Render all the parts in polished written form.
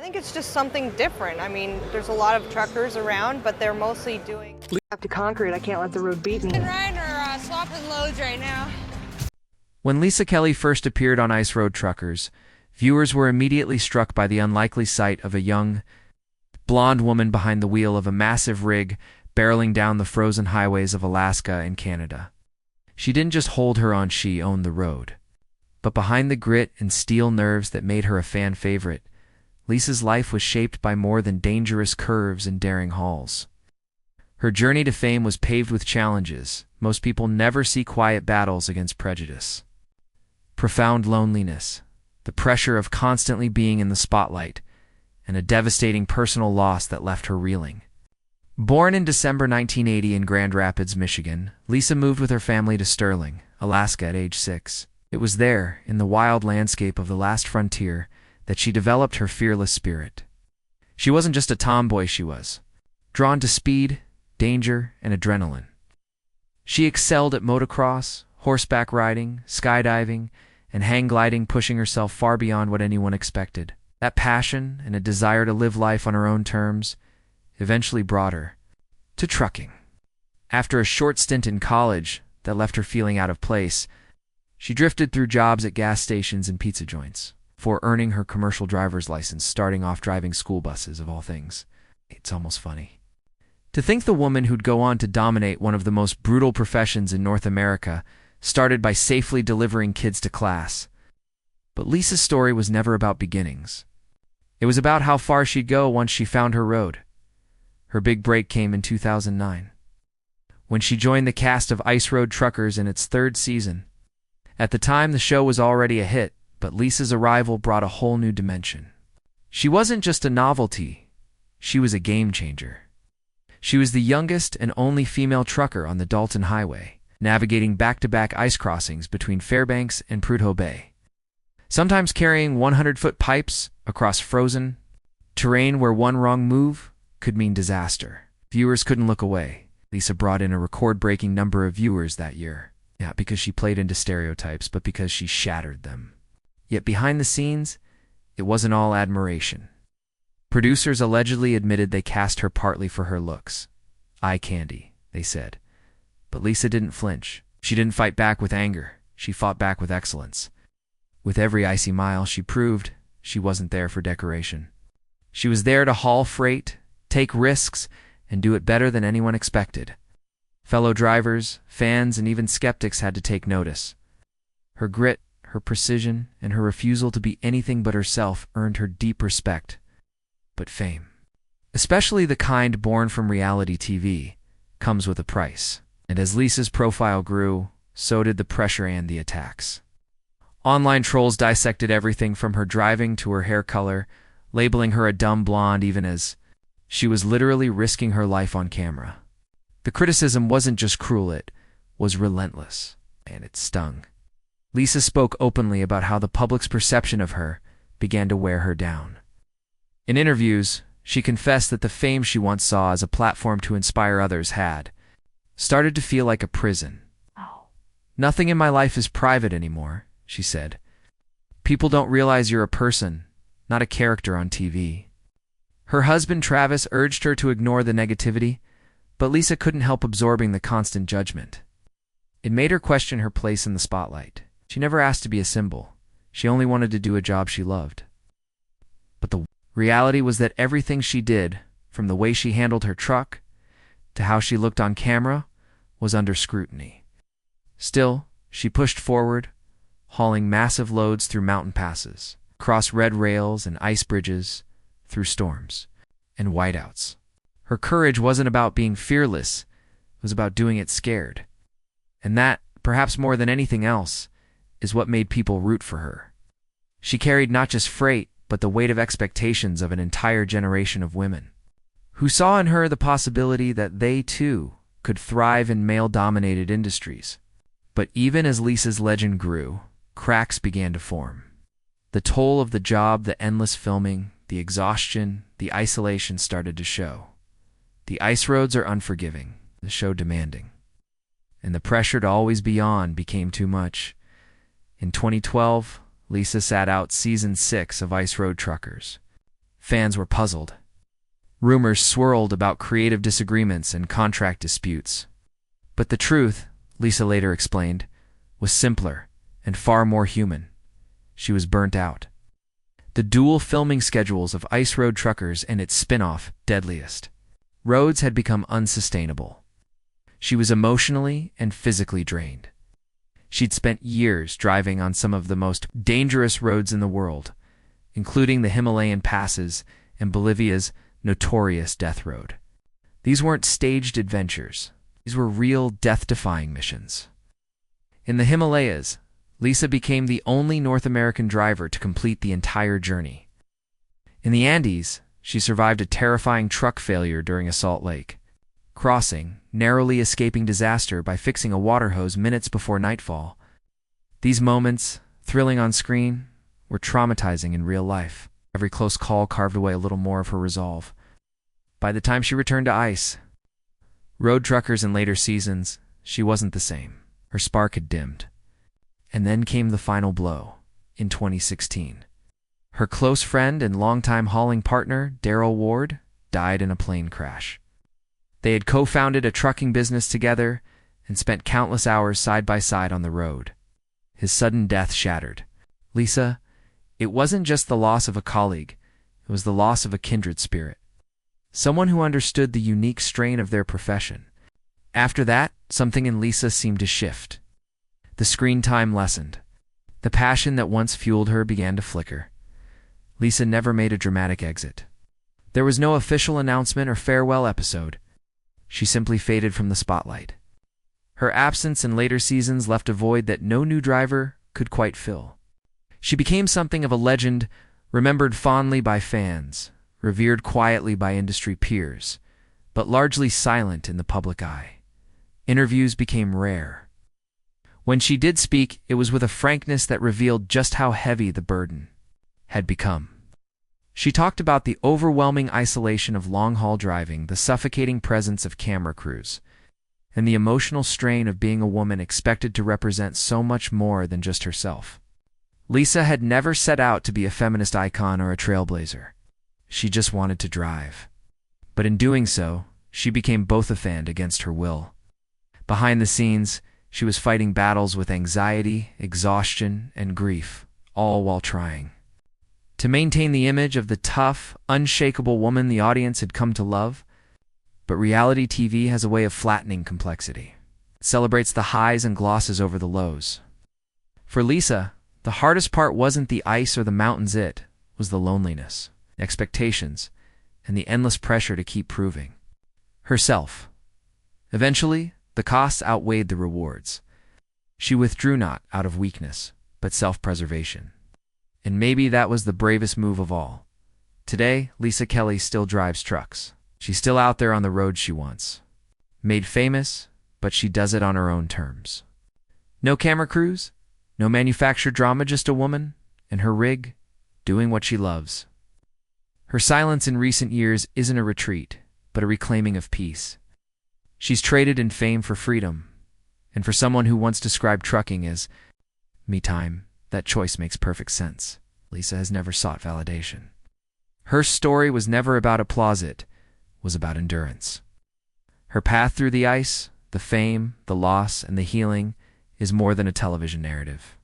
think it's just something different. I mean, there's a lot of truckers around, but they're mostly doing... I have to conquer it. I can't let the road beat me. Ryan are swapping loads right now. When Lisa Kelly first appeared on Ice Road Truckers, viewers were immediately struck by the unlikely sight of a young, blonde woman behind the wheel of a massive rig barreling down the frozen highways of Alaska and Canada. She didn't just hold her on, she owned the road. But behind the grit and steel nerves that made her a fan favorite, Lisa's life was shaped by more than dangerous curves and daring hauls. Her journey to fame was paved with challenges. Most people never see quiet battles against prejudice. Profound loneliness, the pressure of constantly being in the spotlight, and a devastating personal loss that left her reeling. Born in December 1980 in Grand Rapids, Michigan, Lisa moved with her family to Sterling, Alaska at age 6. It was there, in the wild landscape of the last frontier, that she developed her fearless spirit. She wasn't just a tomboy, she was drawn to speed, danger, and adrenaline. She excelled at motocross, horseback riding, skydiving, and hang gliding, pushing herself far beyond what anyone expected. That passion and a desire to live life on her own terms eventually brought her to trucking. After a short stint in college that left her feeling out of place, she drifted through jobs at gas stations and pizza joints before earning her commercial driver's license, starting off driving school buses, of all things. It's almost funny. To think the woman who'd go on to dominate one of the most brutal professions in North America started by safely delivering kids to class. But Lisa's story was never about beginnings. It was about how far she'd go once she found her road. Her big break came in 2009, when she joined the cast of Ice Road Truckers in its 3rd season. At the time, the show was already a hit, but Lisa's arrival brought a whole new dimension. She wasn't just a novelty, she was a game changer. She was the youngest and only female trucker on the Dalton Highway, navigating back-to-back ice crossings between Fairbanks and Prudhoe Bay, sometimes carrying 100-foot pipes across frozen terrain where one wrong move could mean disaster. Viewers couldn't look away. Lisa brought in a record-breaking number of viewers that year, not because she played into stereotypes, but because she shattered them. Yet behind the scenes, it wasn't all admiration. Producers allegedly admitted they cast her partly for her looks. Eye candy, they said. But Lisa didn't flinch. She didn't fight back with anger. She fought back with excellence. With every icy mile, she proved she wasn't there for decoration. She was there to haul freight, take risks, and do it better than anyone expected. Fellow drivers, fans, and even skeptics had to take notice. Her grit, her precision, and her refusal to be anything but herself earned her deep respect. But fame, especially the kind born from reality TV, comes with a price. And as Lisa's profile grew, so did the pressure and the attacks. Online trolls dissected everything from her driving to her hair color, labeling her a dumb blonde even as she was literally risking her life on camera. The criticism wasn't just cruel, it was relentless, and it stung. Lisa spoke openly about how the public's perception of her began to wear her down. In interviews, she confessed that the fame she once saw as a platform to inspire others had started to feel like a prison. "Nothing in my life is private anymore," she said. "People don't realize you're a person, not a character on TV." Her husband Travis urged her to ignore the negativity, but Lisa couldn't help absorbing the constant judgment. It made her question her place in the spotlight. She never asked to be a symbol. She only wanted to do a job she loved. But the reality was that everything she did, from the way she handled her truck to how she looked on camera, was under scrutiny. Still, she pushed forward, hauling massive loads through mountain passes, across red rails and ice bridges, through storms and whiteouts. Her courage wasn't about being fearless, it was about doing it scared. And that, perhaps more than anything else, is what made people root for her. She carried not just freight, but the weight of expectations of an entire generation of women, who saw in her the possibility that they, too, could thrive in male-dominated industries. But even as Lisa's legend grew, cracks began to form. The toll of the job, the endless filming, the exhaustion, the isolation started to show. The ice roads are unforgiving, the show demanding. And the pressure to always be on became too much. In 2012, Lisa sat out Season 6 of Ice Road Truckers, Fans were puzzled. Rumors swirled about creative disagreements and contract disputes. But the truth, Lisa later explained, was simpler and far more human. She was burnt out. The dual filming schedules of Ice Road Truckers and its spin-off, Deadliest Roads, had become unsustainable. She was emotionally and physically drained. She'd spent years driving on some of the most dangerous roads in the world, including the Himalayan passes and Bolivia's notorious death road. These weren't staged adventures. These were real death-defying missions. In the Himalayas, Lisa became the only North American driver to complete the entire journey. In the Andes, she survived a terrifying truck failure during a Salt Lake crossing, narrowly escaping disaster by fixing a water hose minutes before nightfall. These moments, thrilling on screen, were traumatizing in real life. Every close call carved away a little more of her resolve. By the time she returned to Ice Road Truckers in later seasons, she wasn't the same. Her spark had dimmed. And then came the final blow, in 2016. Her close friend and longtime hauling partner, Daryl Ward, died in a plane crash. They had co-founded a trucking business together and spent countless hours side by side on the road. His sudden death shattered Lisa. It wasn't just the loss of a colleague, it was the loss of a kindred spirit. Someone who understood the unique strain of their profession. After that, something in Lisa seemed to shift. The screen time lessened. The passion that once fueled her began to flicker. Lisa never made a dramatic exit. There was no official announcement or farewell episode. She simply faded from the spotlight. Her absence in later seasons left a void that no new driver could quite fill. She became something of a legend, remembered fondly by fans, revered quietly by industry peers, but largely silent in the public eye. Interviews became rare. When she did speak, it was with a frankness that revealed just how heavy the burden had become. She talked about the overwhelming isolation of long-haul driving, the suffocating presence of camera crews, and the emotional strain of being a woman expected to represent so much more than just herself. Lisa had never set out to be a feminist icon or a trailblazer. She just wanted to drive. But in doing so, she became both a fan against her will. Behind the scenes, she was fighting battles with anxiety, exhaustion, and grief, all while trying to maintain the image of the tough, unshakable woman the audience had come to love. But reality TV has a way of flattening complexity. It celebrates the highs and glosses over the lows. For Lisa, the hardest part wasn't the ice or the mountains, it was the loneliness, expectations, and the endless pressure to keep proving herself. Eventually, the costs outweighed the rewards. She withdrew not out of weakness, but self-preservation. And maybe that was the bravest move of all. Today, Lisa Kelly still drives trucks. She's still out there on the road she wants. Made famous, but she does it on her own terms. No camera crews, no manufactured drama, just a woman and her rig, doing what she loves. Her silence in recent years isn't a retreat, but a reclaiming of peace. She's traded in fame for freedom, and for someone who once described trucking as me time, that choice makes perfect sense. Lisa has never sought validation. Her story was never about applause, it was about endurance. Her path through the ice, the fame, the loss, and the healing is more than a television narrative.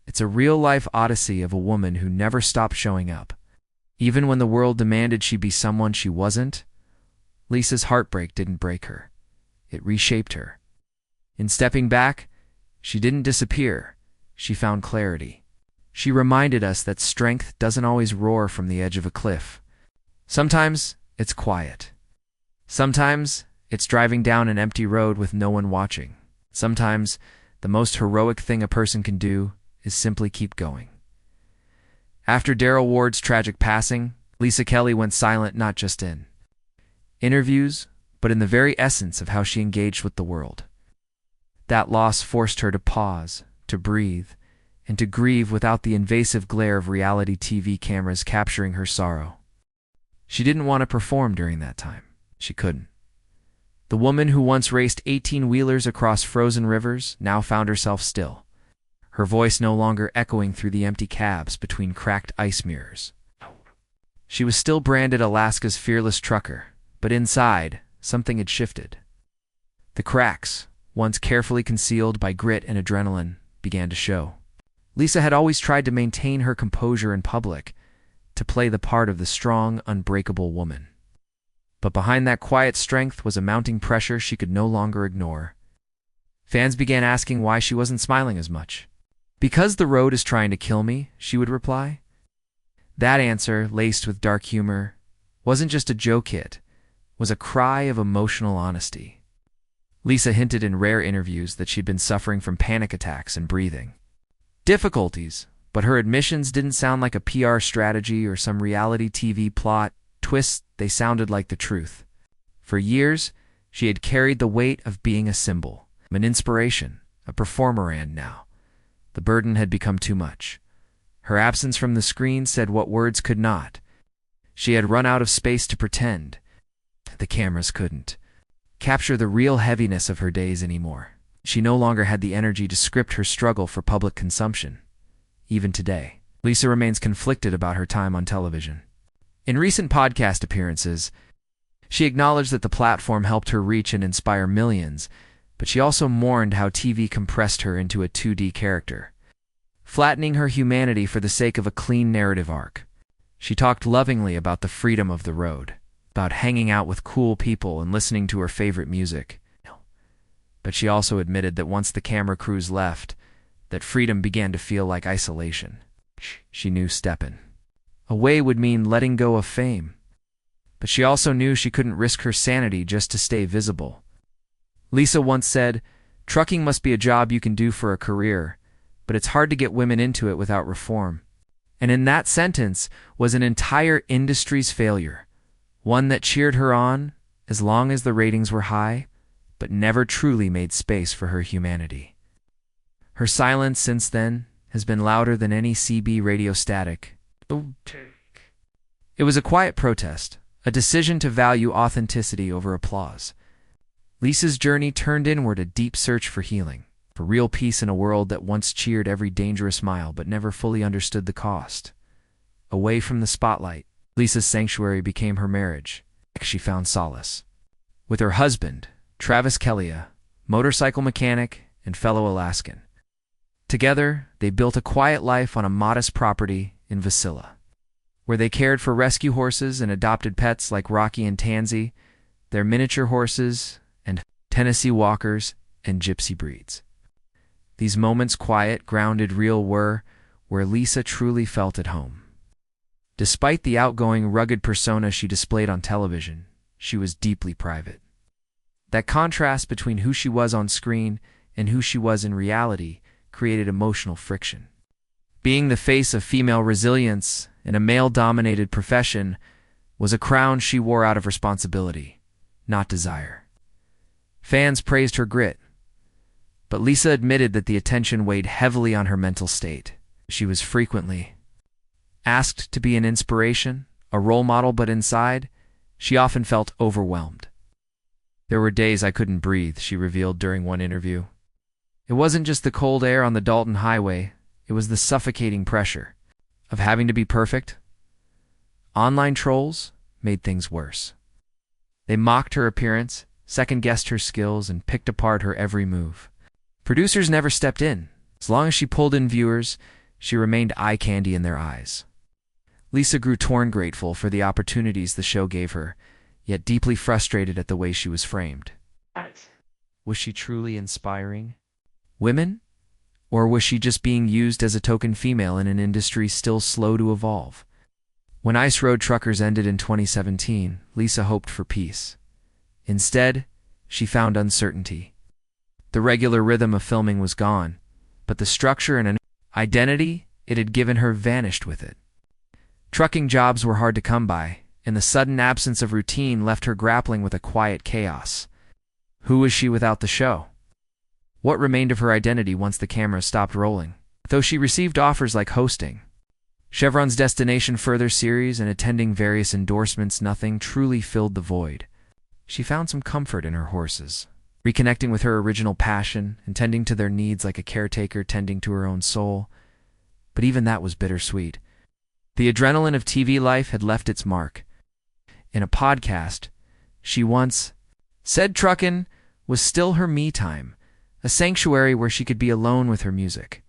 It's a real-life odyssey of a woman who never stopped showing up. Even when the world demanded she be someone she wasn't, Lisa's heartbreak didn't break her. It reshaped her. In stepping back, she didn't disappear. She found clarity. She reminded us that strength doesn't always roar from the edge of a cliff. Sometimes it's quiet. Sometimes it's driving down an empty road with no one watching. Sometimes the most heroic thing a person can do is simply keep going. After Daryl Ward's tragic passing, Lisa Kelly went silent not just in interviews, but in the very essence of how she engaged with the world. That loss forced her to pause, to breathe, and to grieve without the invasive glare of reality TV cameras capturing her sorrow. She didn't want to perform during that time. She couldn't. The woman who once raced 18-wheelers across frozen rivers now found herself still, her voice no longer echoing through the empty cabs between cracked ice mirrors. She was still branded Alaska's fearless trucker, but inside, something had shifted. The cracks, once carefully concealed by grit and adrenaline, began to show. Lisa had always tried to maintain her composure in public, to play the part of the strong, unbreakable woman. But behind that quiet strength was a mounting pressure she could no longer ignore. Fans began asking why she wasn't smiling as much. "Because the road is trying to kill me," she would reply. That answer, laced with dark humor, wasn't just a joke hit, was a cry of emotional honesty. Lisa hinted in rare interviews that she'd been suffering from panic attacks and breathing difficulties, but her admissions didn't sound like a PR strategy or some reality TV plot twist. They sounded like the truth. For years, she had carried the weight of being a symbol, an inspiration, a performer, and now the burden had become too much. Her absence from the screen said what words could not. She had run out of space to pretend. The cameras couldn't capture the real heaviness of her days anymore. She no longer had the energy to script her struggle for public consumption. Even today, Lisa remains conflicted about her time on television. In recent podcast appearances, she acknowledged that the platform helped her reach and inspire millions, but she also mourned how TV compressed her into a 2D character, flattening her humanity for the sake of a clean narrative arc. She talked lovingly about the freedom of the road, about hanging out with cool people and listening to her favorite music. But she also admitted that once the camera crews left, that freedom began to feel like isolation. She knew stepping away would mean letting go of fame, but she also knew she couldn't risk her sanity just to stay visible. Lisa once said, "Trucking must be a job you can do for a career, but it's hard to get women into it without reform." And in that sentence was an entire industry's failure, one that cheered her on as long as the ratings were high, but never truly made space for her humanity. Her silence since then has been louder than any CB radio static. It was a quiet protest, a decision to value authenticity over applause. Lisa's journey turned inward, a deep search for healing, for real peace in a world that once cheered every dangerous mile but never fully understood the cost. Away from the spotlight, Lisa's sanctuary became her marriage. She found solace with her husband, Travis Kelly, motorcycle mechanic and fellow Alaskan. Together, they built a quiet life on a modest property in Wasilla, where they cared for rescue horses and adopted pets like Rocky and Tansy, their miniature horses and Tennessee walkers and gypsy breeds. These moments, quiet, grounded, real, were where Lisa truly felt at home. Despite the outgoing, rugged persona she displayed on television, she was deeply private. That contrast between who she was on screen and who she was in reality created emotional friction. Being the face of female resilience in a male-dominated profession was a crown she wore out of responsibility, not desire. Fans praised her grit, but Lisa admitted that the attention weighed heavily on her mental state. She was frequently asked to be an inspiration, a role model, but inside, she often felt overwhelmed. "There were days I couldn't breathe," she revealed during one interview. It wasn't just the cold air on the Dalton Highway, it was the suffocating pressure of having to be perfect. Online trolls made things worse. They mocked her appearance, second-guessed her skills, and picked apart her every move. Producers never stepped in. As long as she pulled in viewers, she remained eye candy in their eyes. Lisa grew torn, grateful for the opportunities the show gave her, yet deeply frustrated at the way she was framed. Was she truly inspiring women? Or was she just being used as a token female in an industry still slow to evolve? When Ice Road Truckers ended in 2017, Lisa hoped for peace. Instead, she found uncertainty. The regular rhythm of filming was gone, but the structure and an identity it had given her vanished with it. Trucking jobs were hard to come by, and the sudden absence of routine left her grappling with a quiet chaos. Who was she without the show? What remained of her identity once the camera stopped rolling? Though she received offers like hosting Chevron's Destination Further series and attending various endorsements, nothing truly filled the void. She found some comfort in her horses, reconnecting with her original passion and tending to their needs like a caretaker tending to her own soul. But even that was bittersweet. The adrenaline of TV life had left its mark. In a podcast, she once said truckin' was still her me time, a sanctuary where she could be alone with her music,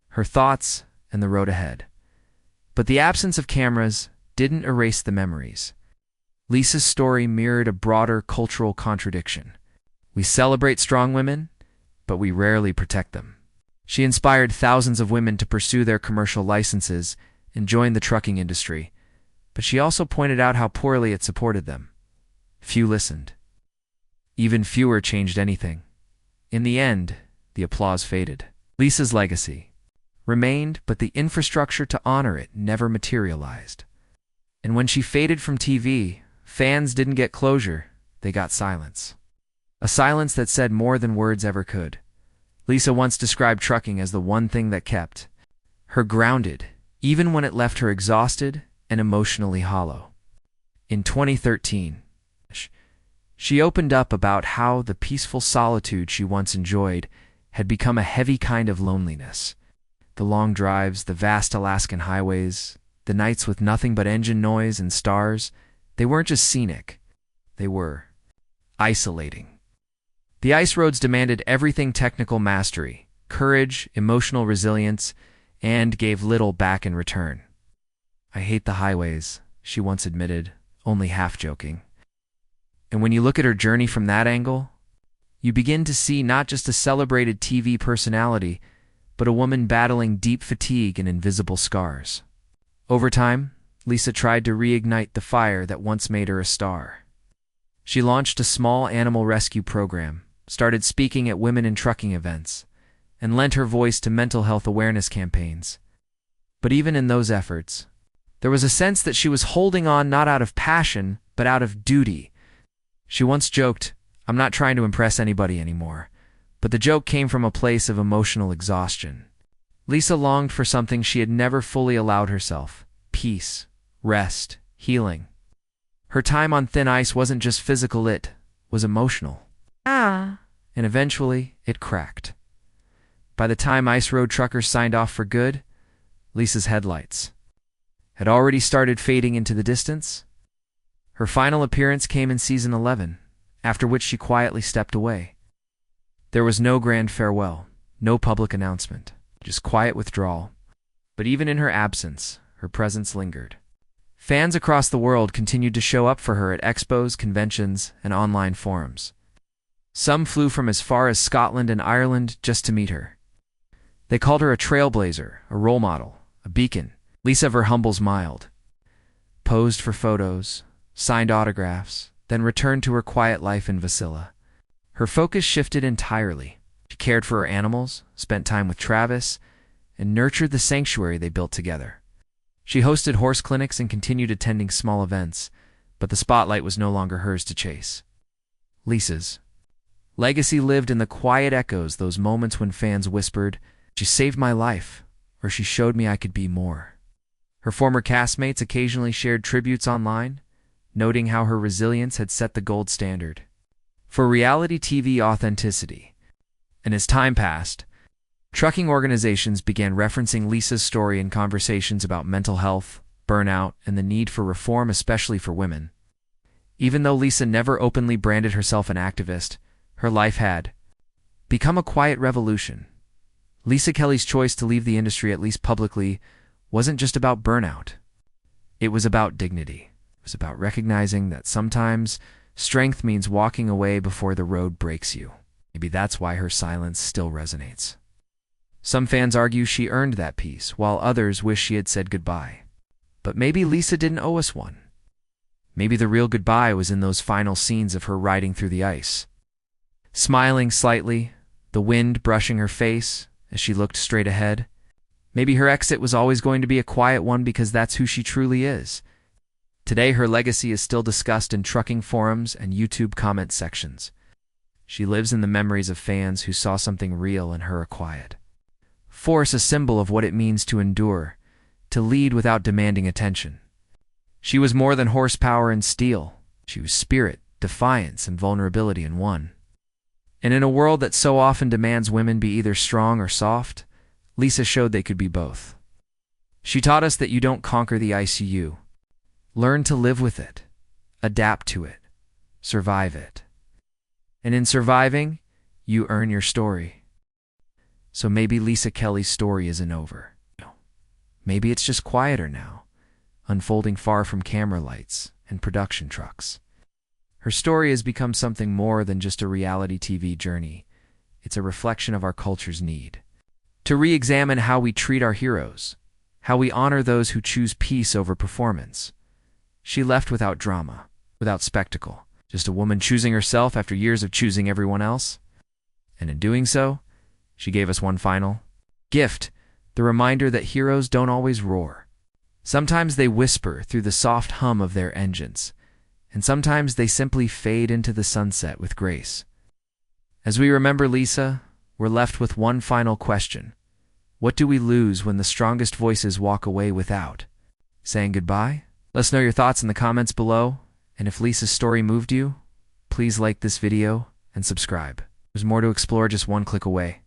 her thoughts, and the road ahead. But the absence of cameras didn't erase the memories. Lisa's story mirrored a broader cultural contradiction. We celebrate strong women, but we rarely protect them. She inspired thousands of women to pursue their commercial licenses and join the trucking industry, but she also pointed out how poorly it supported them. Few listened. Even fewer changed anything. In the end, the applause faded. Lisa's legacy remained, but the infrastructure to honor it never materialized. And when she faded from TV, fans didn't get closure, they got silence. A silence that said more than words ever could. Lisa once described trucking as the one thing that kept her grounded, even when it left her exhausted and emotionally hollow. In 2013, she opened up about how the peaceful solitude she once enjoyed had become a heavy kind of loneliness. The long drives, the vast Alaskan highways, the nights with nothing but engine noise and stars, they weren't just scenic, they were isolating. The ice roads demanded everything: technical mastery, courage, emotional resilience, and gave little back in return. "I hate the highways," she once admitted, only half joking. And when you look at her journey from that angle, you begin to see not just a celebrated TV personality, but a woman battling deep fatigue and invisible scars. Over time, Lisa tried to reignite the fire that once made her a star. She launched a small animal rescue program, started speaking at women in trucking events, and lent her voice to mental health awareness campaigns. But even in those efforts, there was a sense that she was holding on not out of passion, but out of duty. She once joked, "I'm not trying to impress anybody anymore," but the joke came from a place of emotional exhaustion. Lisa longed for something she had never fully allowed herself: peace, rest, healing. Her time on thin ice wasn't just physical, it was emotional. And eventually, it cracked. By the time ice road truckers signed off for good, Lisa's headlights had already started fading into the distance. Her final appearance came in season 11, after which she quietly stepped away. There was no grand farewell, no public announcement, just quiet withdrawal. But even in her absence, her presence lingered. Fans across the world continued to show up for her at expos, conventions, and online forums. Some flew from as far as Scotland and Ireland just to meet her. They called her a trailblazer, a role model, a beacon. Lisa Verhumble smiled, posed for photos, signed autographs, then returned to her quiet life in Wasilla. Her focus shifted entirely. She cared for her animals, spent time with Travis, and nurtured the sanctuary they built together. She hosted horse clinics and continued attending small events, but the spotlight was no longer hers to chase. Lisa's legacy lived in the quiet echoes, those moments when fans whispered, "She saved my life," or "She showed me I could be more." Her former castmates occasionally shared tributes online, noting how her resilience had set the gold standard for reality TV authenticity. And as time passed, trucking organizations began referencing Lisa's story in conversations about mental health, burnout, and the need for reform, especially for women. Even though Lisa never openly branded herself an activist, her life had become a quiet revolution. Lisa Kelly's choice to leave the industry, at least publicly, wasn't just about burnout. It was about dignity. It was about recognizing that sometimes strength means walking away before the road breaks you. Maybe that's why her silence still resonates. Some fans argue she earned that peace, while others wish she had said goodbye. But maybe Lisa didn't owe us one. Maybe the real goodbye was in those final scenes of her riding through the ice, smiling slightly, the wind brushing her face as she looked straight ahead. Maybe her exit was always going to be a quiet one because that's who she truly is. Today, her legacy is still discussed in trucking forums and YouTube comment sections. She lives in the memories of fans who saw something real in her, a quiet force, a symbol of what it means to endure, to lead without demanding attention. She was more than horsepower and steel. She was spirit, defiance, and vulnerability in one. And in a world that so often demands women be either strong or soft, Lisa showed they could be both. She taught us that you don't conquer the ICU. Learn to live with it, adapt to it, survive it. And in surviving, you earn your story. So maybe Lisa Kelly's story isn't over. Maybe it's just quieter now, unfolding far from camera lights and production trucks. Her story has become something more than just a reality TV journey. It's a reflection of our culture's need to re-examine how we treat our heroes, how we honor those who choose peace over performance. She left without drama, without spectacle, just a woman choosing herself after years of choosing everyone else. And in doing so, she gave us one final gift, the reminder that heroes don't always roar. Sometimes they whisper through the soft hum of their engines, and sometimes they simply fade into the sunset with grace. As we remember Lisa, we're left with one final question. What do we lose when the strongest voices walk away without saying goodbye? Let us know your thoughts in the comments below, and if Lisa's story moved you, please like this video and subscribe. There's more to explore just one click away.